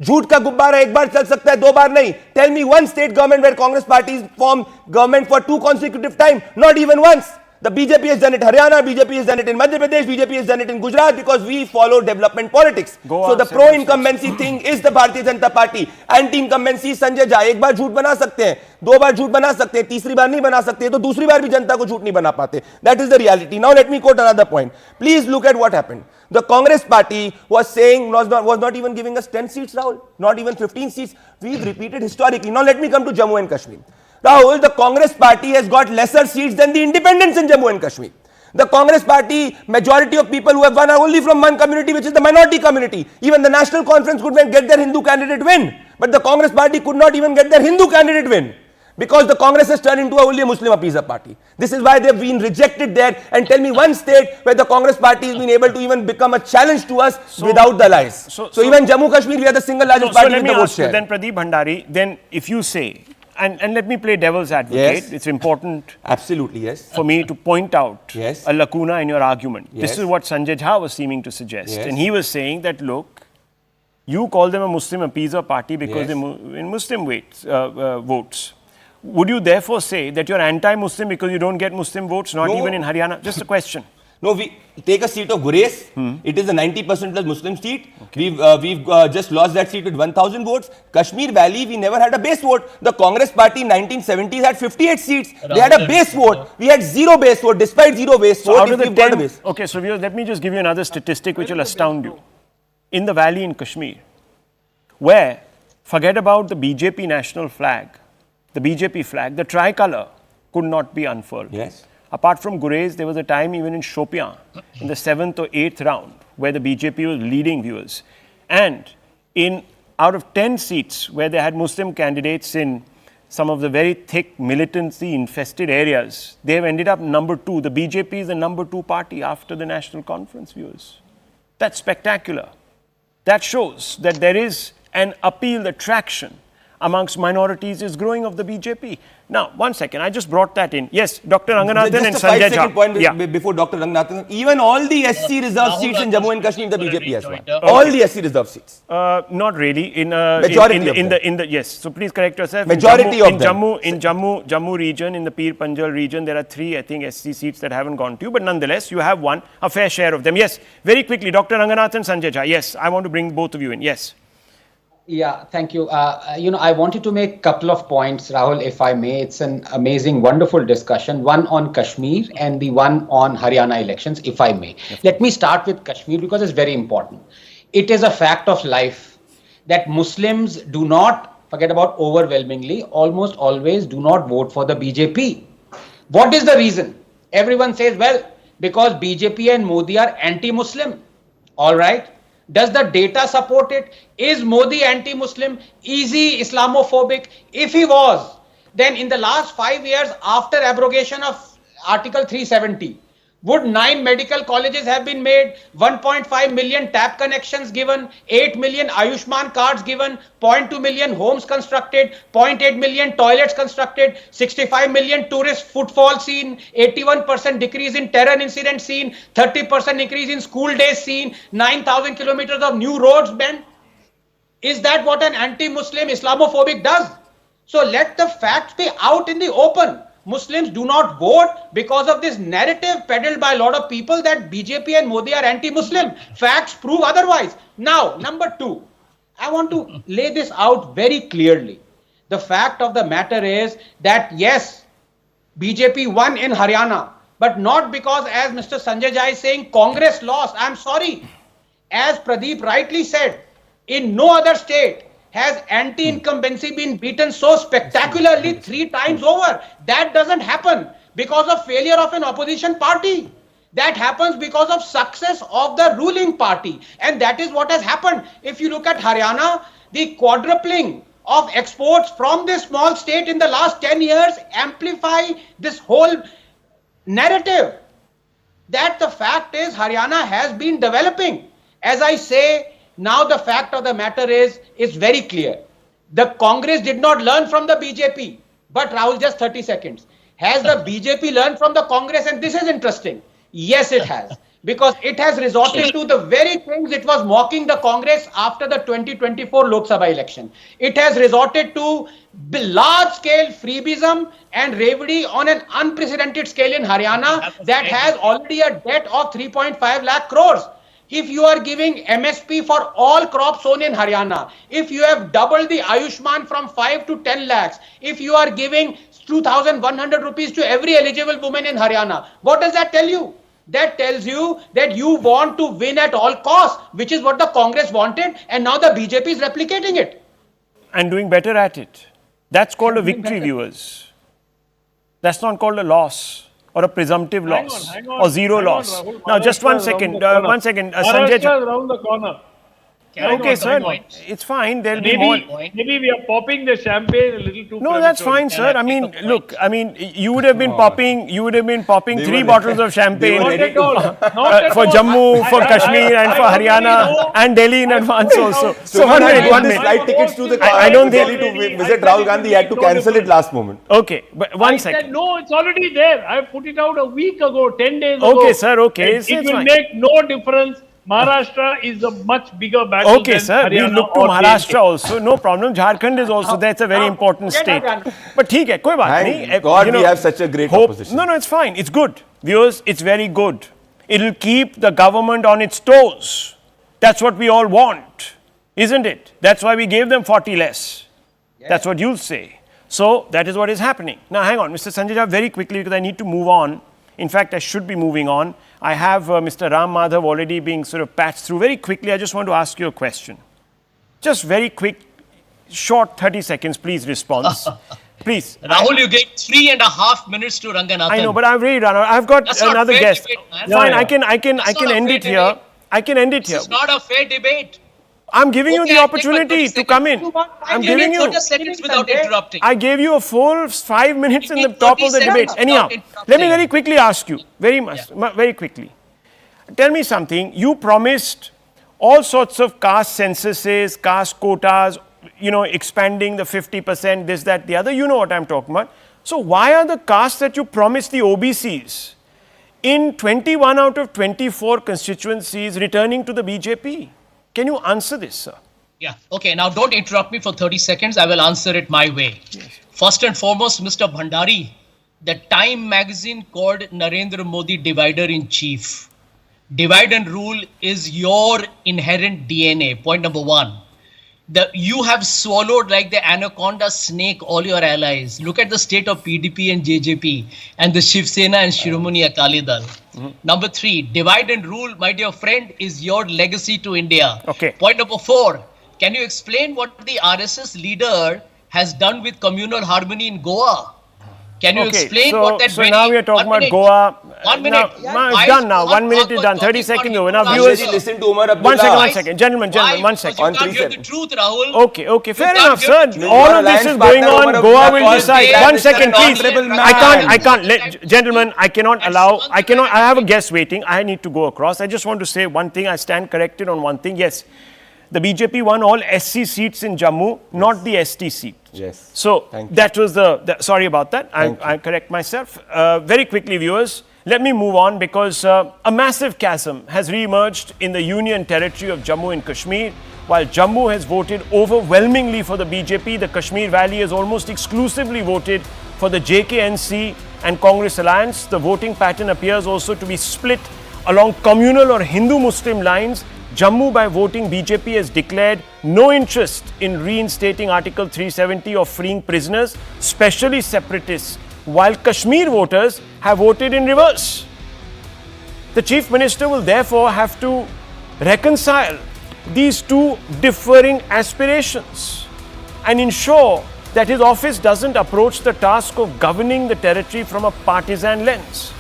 झूठ का गुब्बारा एक बार चल सकता है, दो बार नहीं. Tell me one state government where Congress parties form government for 2 consecutive times. Not even once. The BJP has done it in Haryana, BJP has done it in Madhya Pradesh, BJP has done it in Gujarat, because we follow development politics. So the pro-incumbency thing is the Bharatiya Janata Party. Anti-incumbency Sanjay Jha. एक बार झूठ बना सकते हैं, दो बार झूठ बना सकते हैं, तीसरी बार नहीं बना सकते, तो दूसरी बार भी जनता को झूठ नहीं बना पाते. That is the reality. Now let me quote another point. Please look at what happened. The Congress party was saying, was not even giving us 10 seats, Rahul, not even 15 seats. We've repeated historically. Now let me come to Jammu and Kashmir. Rahul, the Congress party has got lesser seats than the independents in Jammu and Kashmir. The Congress party, majority of people who have won are only from one community, which is the minority community. Even the National Conference could get their Hindu candidate win. But the Congress party could not even get their Hindu candidate win, because the Congress has turned into only a Muslim appeaser party. This is why they have been rejected there. And tell me one state where the Congress party has been able to even become a challenge to us without the allies. So even Jammu Kashmir, we are the single largest party with the vote share. Then Pradeep Bhandari, then if you say, and let me play devil's advocate. Yes. It's important. Absolutely, yes. For me to point out Yes. a lacuna in your argument. Yes. This is what Sanjay Jha was seeming to suggest. Yes. And he was saying that, look, you call them a Muslim appeaser party because Yes. they in Muslim votes. Would you therefore say that you're anti-Muslim because you don't get Muslim votes, not No. even in Haryana? Just a question. No, we take a seat of Gurez. It is a 90% plus Muslim seat. Okay. We've just lost that seat with 1,000 votes. Kashmir Valley, we never had a base vote. The Congress party in 1970s had 58 seats. They had a base vote. We had zero base vote, despite zero base So vote. out of the we've got a 10, base. okay, so viewers, let me just give you another statistic which will astound you. In the valley in Kashmir, where, forget about the BJP national flag, the BJP flag, the tricolour could not be unfurled. Yes. Apart from Gurez, there was a time even in Shopian, in the 7th or 8th round, where the BJP was leading, viewers. And out of 10 seats where they had Muslim candidates in some of the very thick militancy infested areas, they have ended up number 2. The BJP is the number 2 party after the National Conference, viewers. That's spectacular. That shows that there is an appeal, the traction amongst minorities is growing of the BJP. Now, one second, I just brought that in. Yes, Dr. Ranganathan and Just a Sanjay 5-second Jha. point before Dr. Ranganathan. Even all the SC reserved Rahul seats in Gandhi Jammu and Kashmir, the will BJP has won. rejoin, yeah. All the SC reserved seats. Not really. Majority of them. In the yes. So please correct yourself. Majority of them. In Jammu region, in the Pir Panjal region, there are 3, I think, SC seats that haven't gone to you. But nonetheless, you have won a fair share of them. Yes. Very quickly, Dr. Ranganathan, Sanjay Jha. Yes, I want to bring both of you in. Yes. Yeah, thank you. I wanted to make a couple of points, Rahul, if I may. It's an amazing, wonderful discussion, one on Kashmir and the one on Haryana elections, if I may. Let me start with Kashmir because it's very important. It is a fact of life that Muslims do not, forget about overwhelmingly, almost always do not vote for the BJP. What is the reason? Everyone says, well, because BJP and Modi are anti-Muslim. All right. Does the data support it? Is Modi anti-Muslim? Is he Islamophobic? If he was, then in the last 5 years after abrogation of Article 370, Would 9 medical colleges have been made, 1.5 million tap connections given, 8 million Ayushman cards given, 0.2 million homes constructed, 0.8 million toilets constructed, 65 million tourist footfall seen, 81% decrease in terror incident seen, 30% increase in school days seen, 9,000 kilometers of new roads bent? Is that what an anti-Muslim Islamophobic does? So let the facts be out in the open. Muslims do not vote because of this narrative peddled by a lot of people that BJP and Modi are anti-Muslim. Facts prove otherwise. Now, number two, I want to lay this out very clearly. The fact of the matter is that yes, BJP won in Haryana, but not because, as Mr. Sanjay Jha is saying, Congress lost. I'm sorry. As Pradeep rightly said, in no other state has anti-incumbency been beaten so spectacularly 3 times over. That doesn't happen because of failure of an opposition party. That happens because of success of the ruling party. And that is what has happened. If you look at Haryana, the quadrupling of exports from this small state in the last 10 years amplify this whole narrative. That the fact is Haryana has been developing. As I say, now the fact of the matter is very clear. The Congress did not learn from the BJP. But Rahul, just 30 seconds. Has the BJP learned from the Congress? And this is interesting. Yes, it has. Because it has resorted to the very things it was mocking the Congress after the 2024 Lok Sabha election. It has resorted to large-scale freebism and revenue on an unprecedented scale in Haryana that has already a debt of 3.5 lakh crores. If you are giving MSP for all crops sown in Haryana, if you have doubled the Ayushman from 5 to 10 lakhs, if you are giving 2,100 rupees to every eligible woman in Haryana, what does that tell you? That tells you that you want to win at all costs, which is what the Congress wanted, and now the BJP is replicating it. And doing better at it. That's called a victory, viewers. That's not called a loss. Or a presumptive loss, or zero loss. Rahul. Now, just 1 second, Sanjay. Maharashtra is around the corner. Okay, sir, it's fine. There'll be more. Maybe we are popping the champagne a little too. No, that's fine, sir. I mean, look, you would have been popping 3 bottles of champagne for Jammu, for Kashmir, and for Haryana, and Delhi in advance also. So, one minute. Flight tickets to the I don't Delhi to visit Rahul Gandhi. He had to cancel it last moment. Okay, but 1 second. I said, no, it's already there. I put it out a week ago, 10 days ago. Okay, sir, okay. It will make no difference. Maharashtra is a much bigger battle. Okay, sir. Haryana We look to Maharashtra also. No problem. Jharkhand is also there. It's a very important state. But ठीक है, कोई बात नहीं. Thank God we have such a great opposition. No, it's fine. It's good. Viewers, it's very good. It'll keep the government on its toes. That's what we all want, isn't it? That's why we gave them 40 less. Yeah. That's what you'll say. So that is what is happening. Now, hang on, Mr. Sanjay Jha, very quickly, because I need to move on. In fact, I should be moving on. I have Mr. Ram Madhav already being sort of patched through. Very quickly, I just want to ask you a question. Just very quick, short 30 seconds, please, response. Please. Rahul, you gave 3.5 minutes to Ranganathan. I know, but I've really run out. I've got another guest. Debate, fine, I can end it here. I can end it here. It's not a fair debate. I'm giving you the opportunity to come in. I'm giving you 30 seconds without interrupting. I gave you a full 5 minutes in the top of the debate. Anyhow, let me very quickly ask you, very quickly. Tell me something. You promised all sorts of caste censuses, caste quotas, expanding the 50%, this, that, the other. You know what I'm talking about. So why are the castes that you promised the OBCs in 21 out of 24 constituencies returning to the BJP? Can you answer this, sir? Yeah. Okay. Now, don't interrupt me for 30 seconds. I will answer it my way. Yes. First and foremost, Mr. Bhandari, the Time magazine called Narendra Modi divider in chief. Divide and rule is your inherent DNA. Point number one. You have swallowed like the anaconda snake all your allies. Look at the state of PDP and JJP and the Shiv Sena and Shiromani Akali Dal. Number 3, divide and rule, my dear friend, is your legacy to India. Okay. Point number 4, can you explain what the RSS leader has done with communal harmony in Goa? Can you explain so, what that so now we are talking about Goa. 1 minute. Now, it's done now. 1 minute is done. 30 seconds over. Now viewers, listen to Omar Abdullah. 1 second. Gentlemen, 1 second. You can't hear the truth, Rahul. Okay, fair can't enough, hear sir. the All of Alliance this is partner, going on. Omar Goa Abdullah will called decide. Mr. 1 second, please. Honorable man. I can't, gentlemen, I cannot allow, I have a guest waiting. I need to go across. I just want to say one thing. I stand corrected on one thing. Yes, the BJP won all SC seats in Jammu, not the ST seat. Yes. So that was sorry about that. I correct myself. Very quickly, viewers, let me move on because a massive chasm has re-emerged in the Union territory of Jammu and Kashmir. While Jammu has voted overwhelmingly for the BJP, the Kashmir Valley has almost exclusively voted for the JKNC and Congress alliance. The voting pattern appears also to be split along communal or Hindu-Muslim lines. Jammu, by voting BJP, has declared no interest in reinstating Article 370 or freeing prisoners, especially separatists, while Kashmir voters have voted in reverse. The Chief Minister will therefore have to reconcile these two differing aspirations and ensure that his office doesn't approach the task of governing the territory from a partisan lens,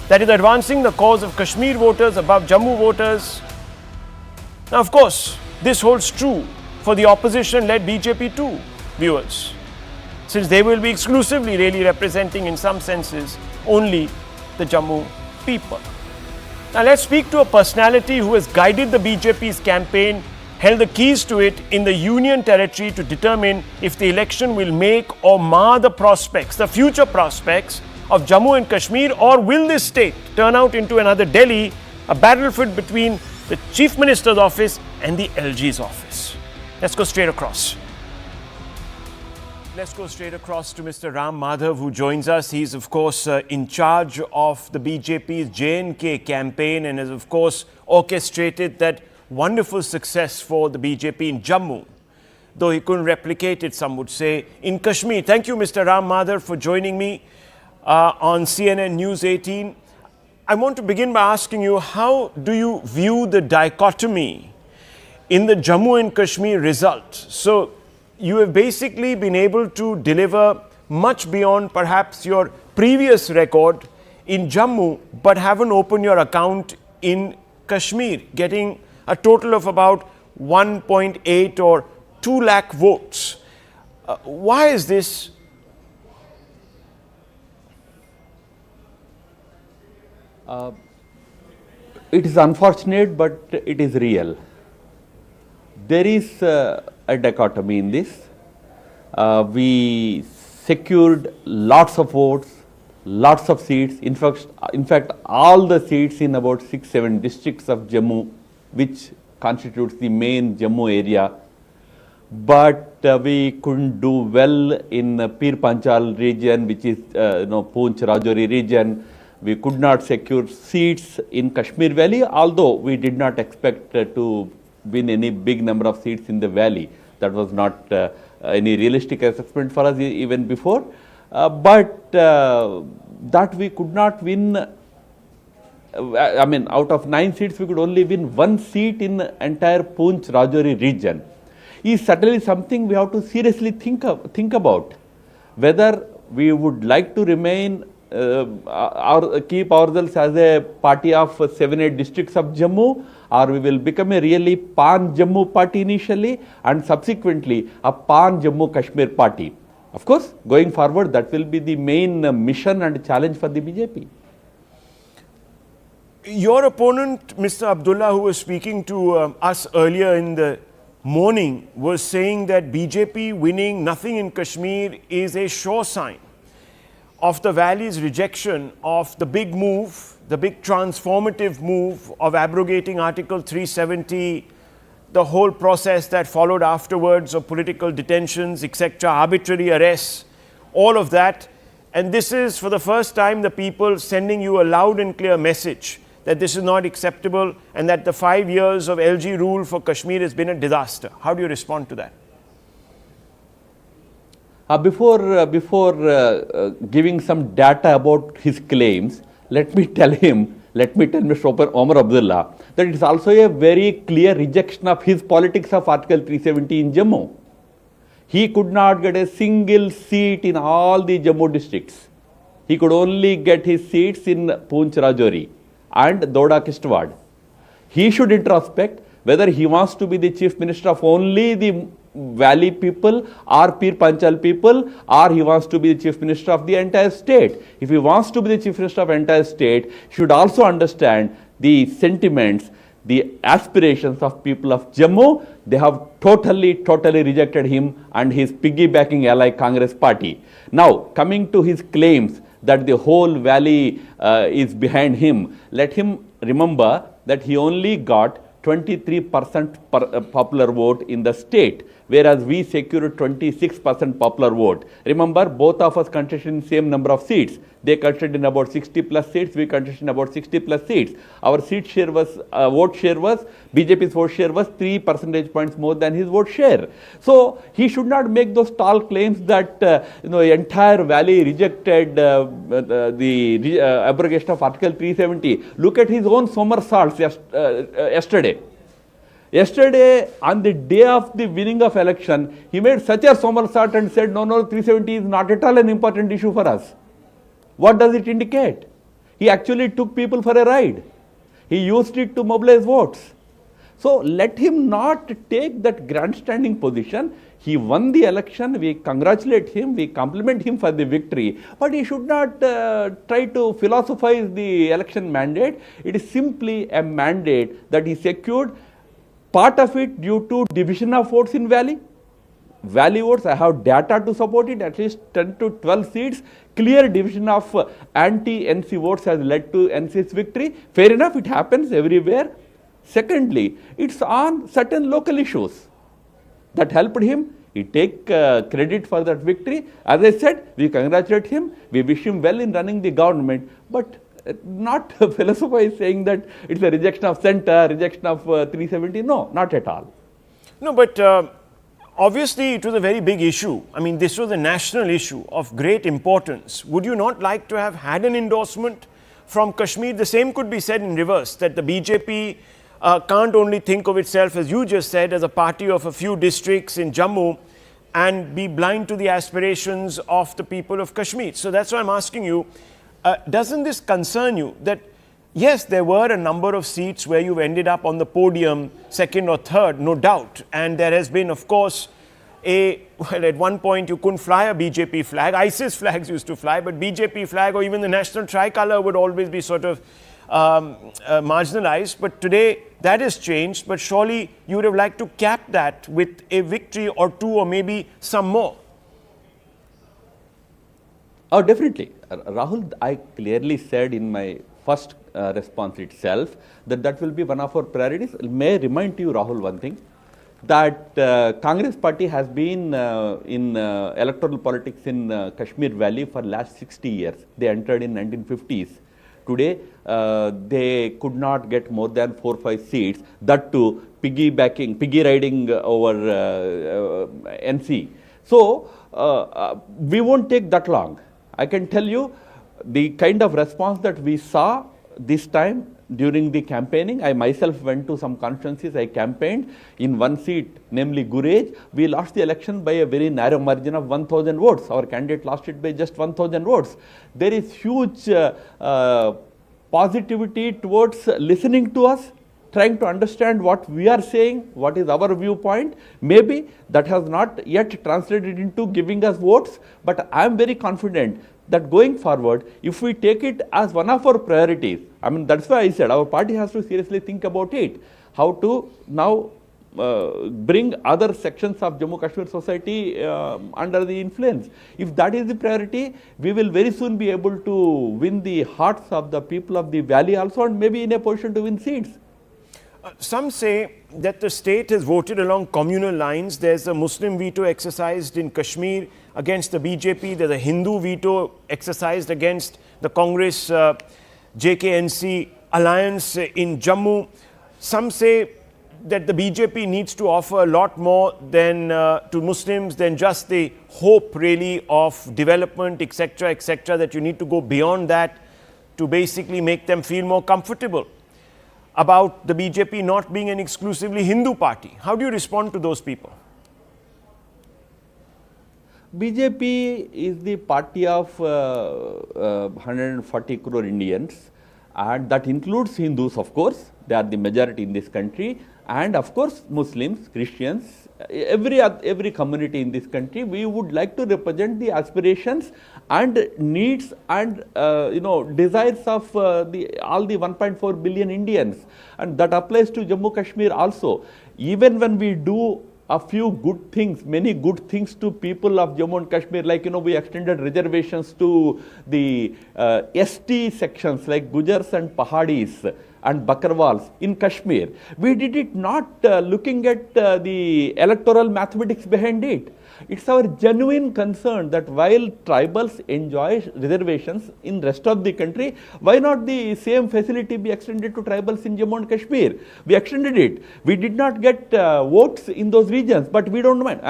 that is advancing the cause of Kashmir voters above Jammu voters. Now, of course, this holds true for the opposition-led BJP too, viewers, since they will be exclusively really representing, in some senses, only the Jammu people. Now, let's speak to a personality who has guided the BJP's campaign, held the keys to it in the Union territory to determine if the election will make or mar the prospects, the future prospects of Jammu and Kashmir, or will this state turn out into another Delhi, a battlefield between the Chief Minister's office and the LG's office. Let's go straight across. Let's go straight across to Mr. Ram Madhav, who joins us. He's, of course, in charge of the BJP's J&K campaign and has, of course, orchestrated that wonderful success for the BJP in Jammu, though he couldn't replicate it, some would say, in Kashmir. Thank you, Mr. Ram Madhav, for joining me on CNN News 18. I want to begin by asking you, how do you view the dichotomy in the Jammu and Kashmir result? So you have basically been able to deliver much beyond perhaps your previous record in Jammu, but haven't opened your account in Kashmir, getting a total of about 1.8 or 2 lakh votes. Why is this? It is unfortunate, but it is real. There is a dichotomy in this. We secured lots of votes, lots of seats. In fact, all the seats in about 6-7 districts of Jammu, which constitutes the main Jammu area. But we couldn't do well in Pir Panchal region, which is Poonch Rajouri region. We could not secure seats in Kashmir Valley, although we did not expect to win any big number of seats in the valley. That was not any realistic assessment for us even before. But that we could not win, I mean, out of 9 seats, we could only win 1 seat in the entire Poonch Rajouri region. Is certainly something we have to seriously think about, whether we would like to remain keep ourselves as a party of 7-8 districts of Jammu, or we will become a really pan-Jammu party initially and subsequently a pan-Jammu Kashmir party. Of course, going forward, that will be the main mission and challenge for the BJP. Your opponent, Mr. Abdullah, who was speaking to us earlier in the morning, was saying that BJP winning nothing in Kashmir is a sure sign of the valley's rejection of the big move, the big transformative move of abrogating Article 370, the whole process that followed afterwards of political detentions, etc., arbitrary arrests, all of that. And this is, for the first time, the people sending you a loud and clear message that this is not acceptable and that the 5 years of LG rule for Kashmir has been a disaster. How do you respond to that? Before giving some data about his claims, let me tell Mr. Omar Abdullah that it is also a very clear rejection of his politics of Article 370 in Jammu. He could not get a single seat in all the Jammu districts. He could only get his seats in Poonch Rajouri and Doda Kishtwad. He should introspect whether he wants to be the chief minister of only the valley people or Pir Panchal people, or he wants to be the chief minister of the entire state. If he wants to be the chief minister of the entire state, he should also understand the sentiments, the aspirations of people of Jammu. They have totally rejected him and his piggybacking ally Congress party. Now, coming to his claims that the whole valley is behind him, let him remember that he only got 23% popular vote in the state, whereas we secured 26% popular vote. Remember, both of us contested in same number of seats. They contested in about 60 plus seats, we contested in about 60 plus seats. Our seat share was, vote share was, BJP's vote share was 3 percentage points more than his vote share. So, he should not make those tall claims that, the entire valley rejected the abrogation of Article 370. Look at his own somersaults yesterday. Yesterday, on the day of the winning of election, he made such a somersault and said, no, 370 is not at all an important issue for us. What does it indicate? He actually took people for a ride. He used it to mobilize votes. So, let him not take that grandstanding position. He won the election, we congratulate him, we compliment him for the victory, but he should not try to philosophize the election mandate. It is simply a mandate that he secured, part of it due to division of votes in Valley. Valley votes, I have data to support it, at least 10 to 12 seats. Clear division of anti-NC votes has led to NC's victory. Fair enough, it happens everywhere. Secondly, it's on certain local issues that helped him. He take credit for that victory. As I said, we congratulate him, we wish him well in running the government, but not philosophize saying that it's a rejection of center, rejection of 370. No, not at all. No, but obviously it was a very big issue. I mean, this was a national issue of great importance. Would you not like to have had an endorsement from Kashmir? The same could be said in reverse, that the BJP can't only think of itself, as you just said, as a party of a few districts in Jammu and be blind to the aspirations of the people of Kashmir. So that's why I'm asking you, doesn't this concern you that, yes, there were a number of seats where you've ended up on the podium, second or third, no doubt. And there has been, of course, well, at one point you couldn't fly a BJP flag. ISIS flags used to fly, but BJP flag or even the national tricolour would always be sort of marginalized. But today that has changed. But surely you would have liked to cap that with a victory or two or maybe some more. Oh, definitely. Rahul, I clearly said in my first response itself that that will be one of our priorities. May I remind you, Rahul, one thing, that Congress party has been in electoral politics in Kashmir Valley for last 60 years. They entered in 1950s. Today, they could not get more than 4 or 5 seats, that too piggy riding over NC. So, we won't take that long. I can tell you the kind of response that we saw this time during the campaigning. I myself went to some constituencies, I campaigned in one seat, namely Gurej. We lost the election by a very narrow margin of 1,000 votes. Our candidate lost it by just 1,000 votes. There is huge positivity towards listening to us, trying to understand what we are saying, what is our viewpoint. Maybe that has not yet translated into giving us votes, but I am very confident that going forward, if we take it as one of our priorities, I mean, that's why I said our party has to seriously think about it, how to now bring other sections of Jammu Kashmir society under the influence. If that is the priority, we will very soon be able to win the hearts of the people of the valley also, and maybe in a position to win seats. Some say that the state has voted along communal lines. There's a Muslim veto exercised in Kashmir against the BJP. There's a Hindu veto exercised against the Congress JKNC alliance in Jammu. Some say that the BJP needs to offer a lot more than to Muslims than just the hope really of development, etc., that you need to go beyond that to basically make them feel more comfortable about the BJP not being an exclusively Hindu party. How do you respond to those people? BJP is the party of 140 crore Indians, and that includes Hindus, of course. They are the majority in this country, and of course Muslims, Christians, every community in this country. We would like to represent the aspirations and needs and desires of all the 1.4 billion Indians, and that applies to Jammu Kashmir also. Even when we do a few good things, many good things to people of Jammu and Kashmir, like we extended reservations to the ST sections like Gujars and Pahadis and Bakarwals in Kashmir. We did it not looking at the electoral mathematics behind it. It's our genuine concern that while tribals enjoy reservations in rest of the country, why not the same facility be extended to tribals in Jammu and Kashmir? We extended it. We did not get votes in those regions, but we don't mind.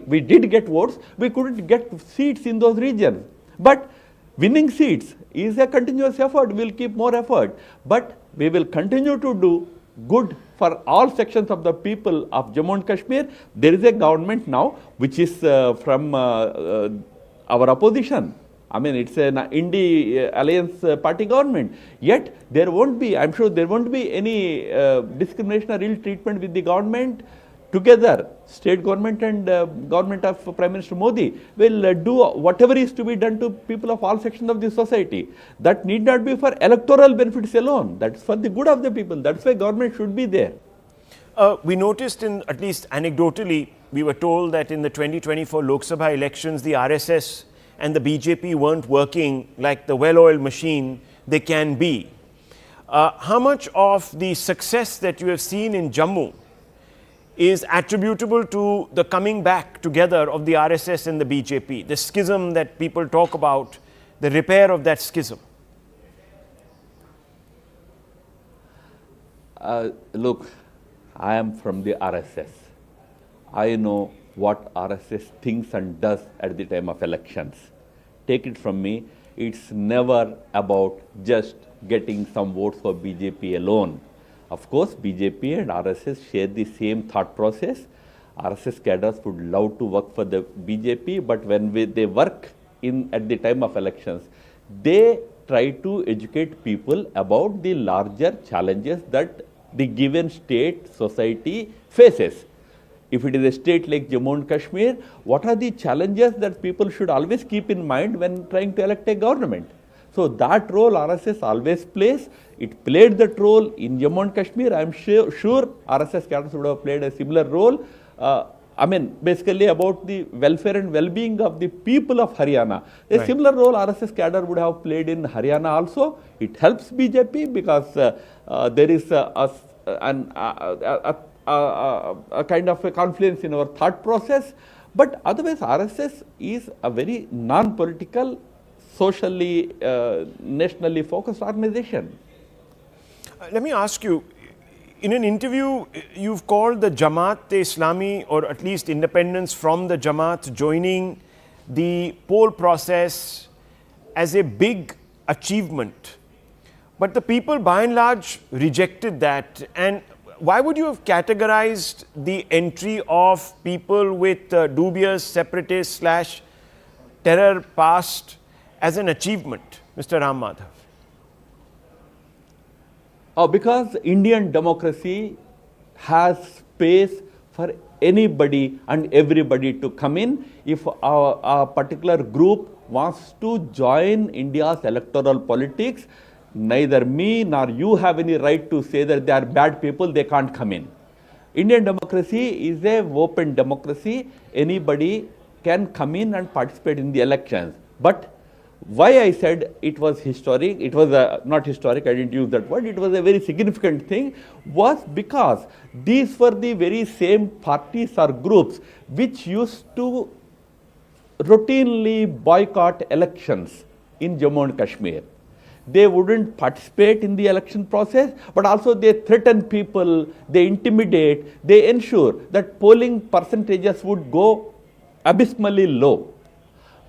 We did get votes. We couldn't get seats in those regions. But winning seats is a continuous effort. We'll keep more effort. But we will continue to do good for all sections of the people of Jammu and Kashmir. There is a government now which is from our opposition. It's an Indie Alliance party government. Yet there won't be, I'm sure there won't be any discrimination or ill treatment with the government. Together, state government and government of Prime Minister Modi will do whatever is to be done to people of all sections of the society. That need not be for electoral benefits alone. That's for the good of the people. That's why government should be there. We noticed, at least anecdotally, we were told that in the 2024 Lok Sabha elections, the RSS and the BJP weren't working like the well-oiled machine they can be. How much of the success that you have seen in Jammu is attributable to the coming back together of the RSS and the BJP, the schism that people talk about, the repair of that schism? Look, I am from the RSS. I know what RSS thinks and does at the time of elections. Take it from me, it's never about just getting some votes for BJP alone. Of course, BJP and RSS share the same thought process. RSS cadres would love to work for the BJP, but when they work at the time of elections, they try to educate people about the larger challenges that the given state, society faces. If it is a state like Jammu and Kashmir, what are the challenges that people should always keep in mind when trying to elect a government? So that role RSS always plays. It played that role in Jammu and Kashmir. I am sure RSS cadres would have played a similar role. Basically about the welfare and well-being of the people of Haryana. A similar role RSS cadre would have played in Haryana also. It helps BJP because there is a kind of a confluence in our thought process. But otherwise RSS is a very non-political, socially, nationally focused organization. Let me ask you, in an interview, you've called the Jamaat-e-Islami, or at least independents from the Jamaat, joining the poll process as a big achievement. But the people by and large rejected that. And why would you have categorized the entry of people with dubious separatist / terror past as an achievement, Mr. Ram Madhav? Because Indian democracy has space for anybody and everybody to come in. If a particular group wants to join India's electoral politics, neither me nor you have any right to say that they are bad people, they can't come in. Indian democracy is an open democracy. Anybody can come in and participate in the elections. But why I said it was historic, it was not historic, I didn't use that word, it was a very significant thing, was because these were the very same parties or groups which used to routinely boycott elections in Jammu and Kashmir. They wouldn't participate in the election process, but also they threaten people, they intimidate, they ensure that polling percentages would go abysmally low.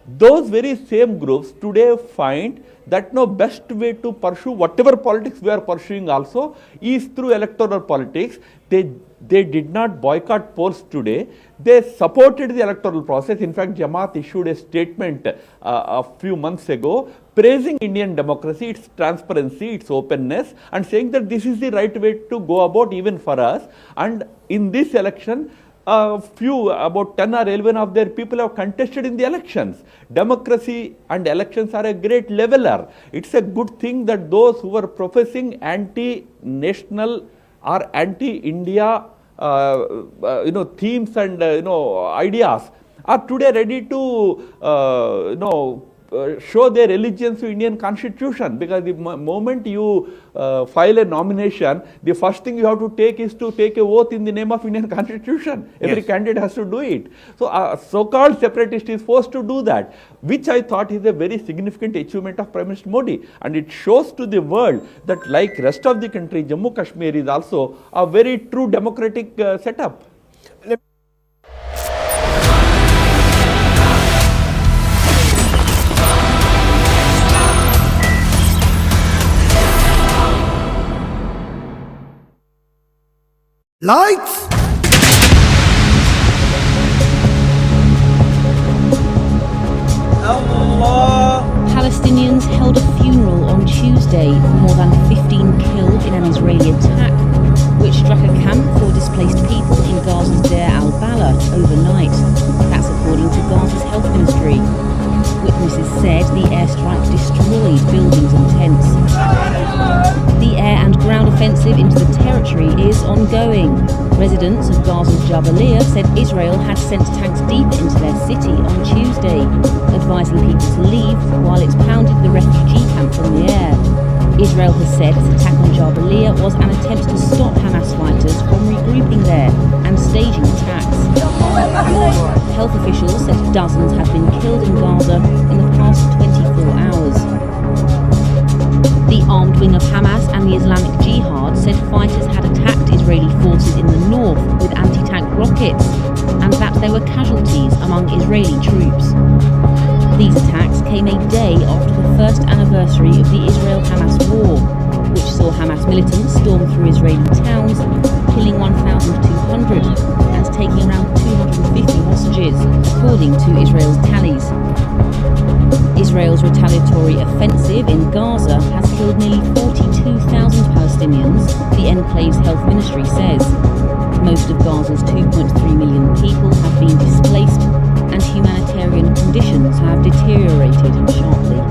Those very same groups today find that no best way to pursue whatever politics we are pursuing also is through electoral politics. They they did not boycott polls today. They supported the electoral process. In fact, Jamaat issued a statement a few months ago praising Indian democracy, its transparency, its openness, and saying that this is the right way to go about even for us. And in this election, about 10 or 11 of their people have contested in the elections. Democracy and elections are a great leveler. It's a good thing that those who are professing anti-national or anti-India themes and ideas are today ready to show their allegiance to Indian Constitution, because the moment you file a nomination, the first thing you have to take is to take a oath in the name of Indian Constitution. Every candidate has to do it. So so-called separatist is forced to do that, which I thought is a very significant achievement of Prime Minister Modi. And it shows to the world that, like rest of the country, Jammu Kashmir is also a very true democratic setup. Lights! Palestinians held a funeral on Tuesday for more than 15 killed in an Israeli attack, which struck a camp for displaced people in Gaza's Deir al-Balah overnight. That's according to Gaza's health ministry. Witnesses said the airstrike destroyed buildings and tents. The air and ground offensive into the territory is ongoing. Residents of Gaza's Jabalia said Israel had sent tanks deeper into their city on Tuesday, advising people to leave while it pounded the refugee camp from the air. Israel has said its attack on Jabalia was an attempt to stop Hamas fighters from regrouping there and staging attacks. Health officials said dozens have been killed in Gaza in the past 24 hours. The armed wing of Hamas and the Islamic Jihad said fighters had attacked Israeli forces in the north with anti-tank rockets, and that there were casualties among Israeli troops. These attacks came a day after the first anniversary of the Israel-Hamas war, which saw Hamas militants storm through Israeli towns, killing 1,200 and taking around 250 hostages, according to Israel's tallies. Israel's retaliatory offensive in Gaza has killed nearly 42,000 Palestinians, the enclave's health ministry says. Most of Gaza's 2.3 million people have been displaced, and humanitarian conditions have deteriorated sharply.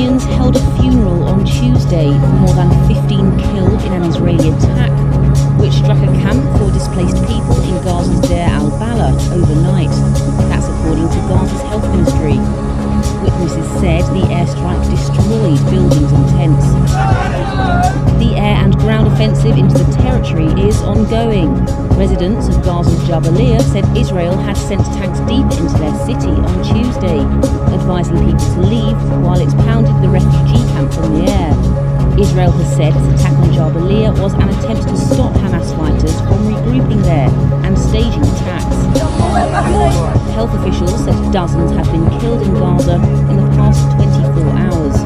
Palestinians held a funeral on Tuesday for more than 15 killed in an Israeli attack, which struck a camp for displaced people in Gaza's Deir al-Balah overnight. That's according to Gaza's health ministry. Witnesses said the airstrike destroyed buildings and tents. The air and ground offensive into the territory is ongoing. Residents of Gaza's Jabalia said Israel had sent tanks deeper into their city on Tuesday, advising people to leave while it pounded the refugee camp from the air. Israel has said its attack on Jabalia was an attempt to stop Hamas fighters from regrouping there and staging attacks. Health officials said dozens have been killed in Gaza in the past 24 hours.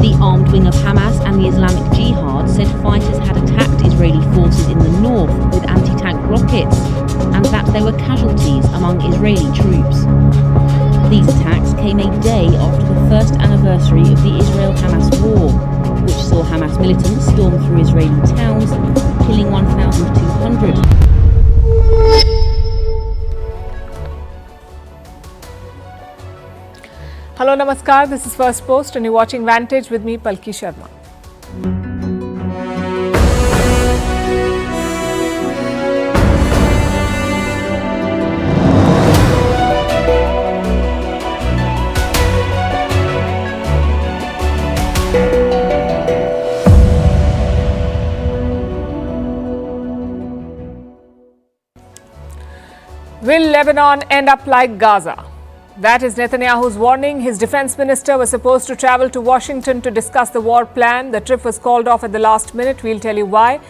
The armed wing of Hamas and the Islamic Jihad said fighters had attacked Israeli forces in the north with anti-tank rockets and that there were casualties among Israeli troops. These attacks came a day after the first anniversary of the Israel-Hamas war, which saw Hamas militants storm through Israeli towns, killing 1,200. Hello, Namaskar. This is First Post and you're watching Vantage with me, Palki Sharma. Will Lebanon end up like Gaza? That is Netanyahu's warning. His defense minister was supposed to travel to Washington to discuss the war plan. The trip was called off at the last minute. We'll tell you why.